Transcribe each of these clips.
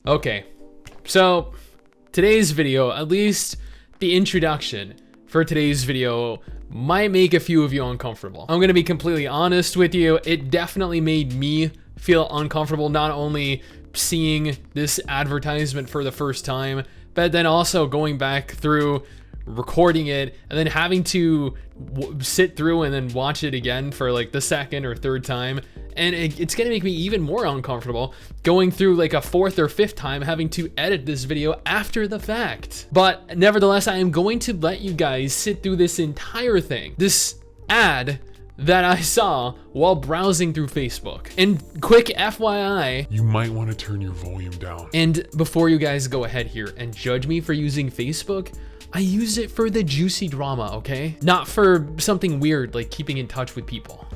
Okay, so today's video, at least the introduction for today's video, might make a few of you uncomfortable. I'm gonna be completely honest with you. It definitely made me feel uncomfortable, not only seeing this advertisement for the first time, but then also going back through recording it and then having to sit through and then watch it again for like the second or third time. And it's gonna make me even more uncomfortable going through like a fourth or fifth time having to edit this video after the fact. But nevertheless, I am going to let you guys sit through this entire thing, this ad that I saw while browsing through Facebook. And quick FYI, you might want to turn your volume down. And before you guys go ahead here and judge me for using Facebook, I use it for the juicy drama, okay? Not for something weird like keeping in touch with people.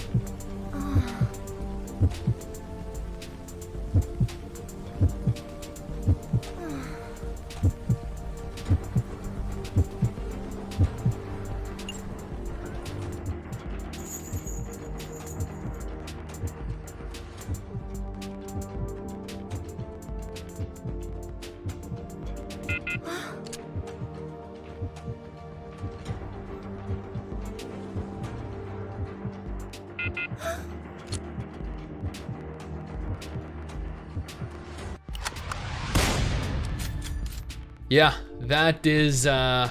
Yeah, that is, that's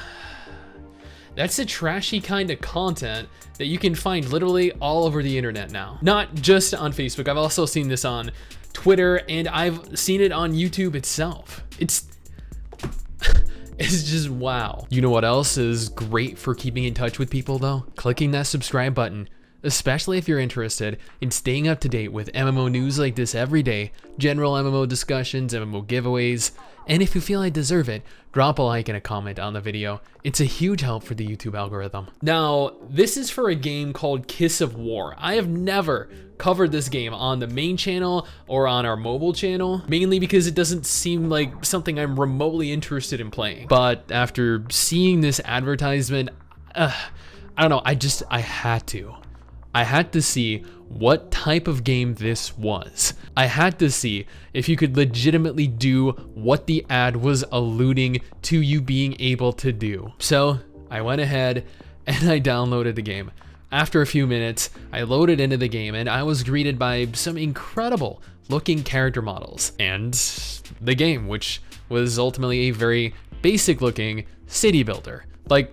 a trashy kind of content that you can find literally all over the internet now. Not just on Facebook, I've also seen this on Twitter, and I've seen it on YouTube itself. It's just wow. You know what else is great for keeping in touch with people though? Clicking that subscribe button. Especially if you're interested in staying up to date with MMO news like this every day, general MMO discussions, MMO giveaways, and if you feel I deserve it, drop a like and a comment on the video. It's a huge help for the YouTube algorithm. Now, this is for a game called Kiss of War. I have never covered this game on the main channel or on our mobile channel, mainly because it doesn't seem like something I'm remotely interested in playing. But after seeing this advertisement, I don't know, I had to see what type of game this was. I had to see if you could legitimately do what the ad was alluding to you being able to do. So I went ahead and I downloaded the game. After a few minutes, I loaded into the game and I was greeted by some incredible looking character models and the game, which was ultimately a very basic looking city builder. Like,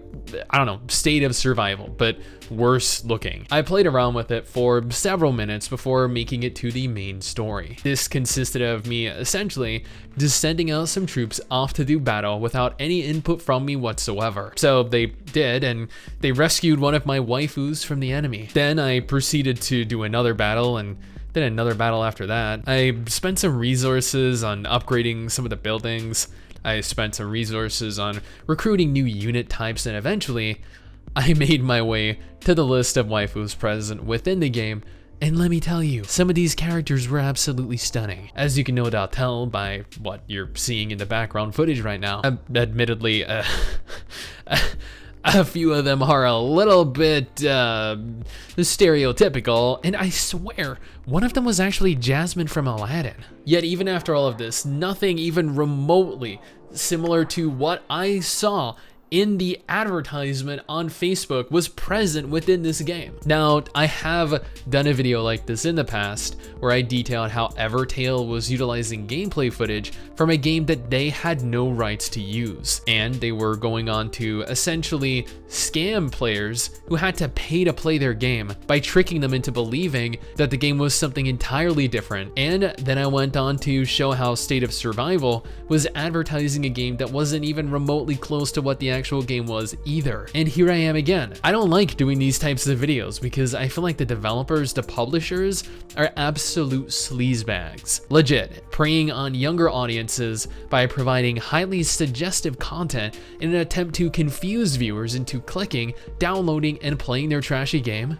I don't know, State of Survival, but worse looking. I played around with it for several minutes before making it to the main story. This consisted of me essentially just sending out some troops off to do battle without any input from me whatsoever. So they did, and they rescued one of my waifus from the enemy. Then I proceeded to do another battle, and then another battle after that. I spent some resources on upgrading some of the buildings. I spent some resources on recruiting new unit types, and eventually I made my way to the list of waifus present within the game. And let me tell you, some of these characters were absolutely stunning. As you can no doubt tell by what you're seeing in the background footage right now. Admittedly, a few of them are a little bit stereotypical, and I swear, one of them was actually Jasmine from Aladdin. Yet even after all of this, nothing even remotely similar to what I saw in the advertisement on Facebook was present within this game. Now, I have done a video like this in the past where I detailed how Evertale was utilizing gameplay footage from a game that they had no rights to use, and they were going on to essentially scam players who had to pay to play their game by tricking them into believing that the game was something entirely different. And then I went on to show how State of Survival was advertising a game that wasn't even remotely close to what the actual game was either. And here I am again. I don't like doing these types of videos because I feel like the developers, the publishers, are absolute sleazebags. Legit, preying on younger audiences by providing highly suggestive content in an attempt to confuse viewers into clicking, downloading, and playing their trashy game.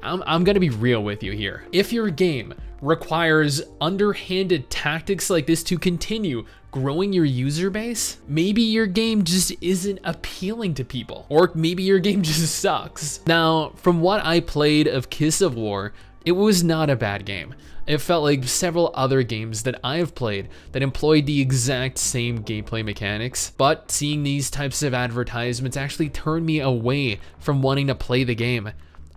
I'm gonna be real with you here. If your game requires underhanded tactics like this to continue growing your user base, maybe your game just isn't appealing to people, or maybe your game just sucks. Now, from what I played of Kiss of War, It was not a bad game. It felt like several other games that I have played that employed the exact same gameplay mechanics, but seeing these types of advertisements actually turned me away from wanting to play the game.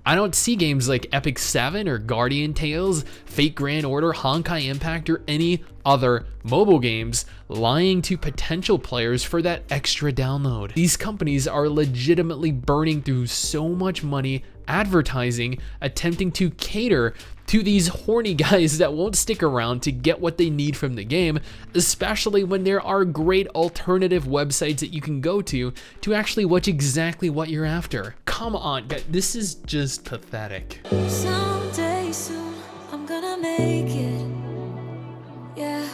I don't see games like Epic 7 or Guardian Tales, Fate Grand Order, Honkai Impact, or any other mobile games lying to potential players for that extra download. These companies are legitimately burning through so much money advertising, attempting to cater to these horny guys that won't stick around to get what they need from the game, especially when there are great alternative websites that you can go to actually watch exactly what you're after. Come on, guys, this is just pathetic. Someday soon I'm gonna make it. Yeah,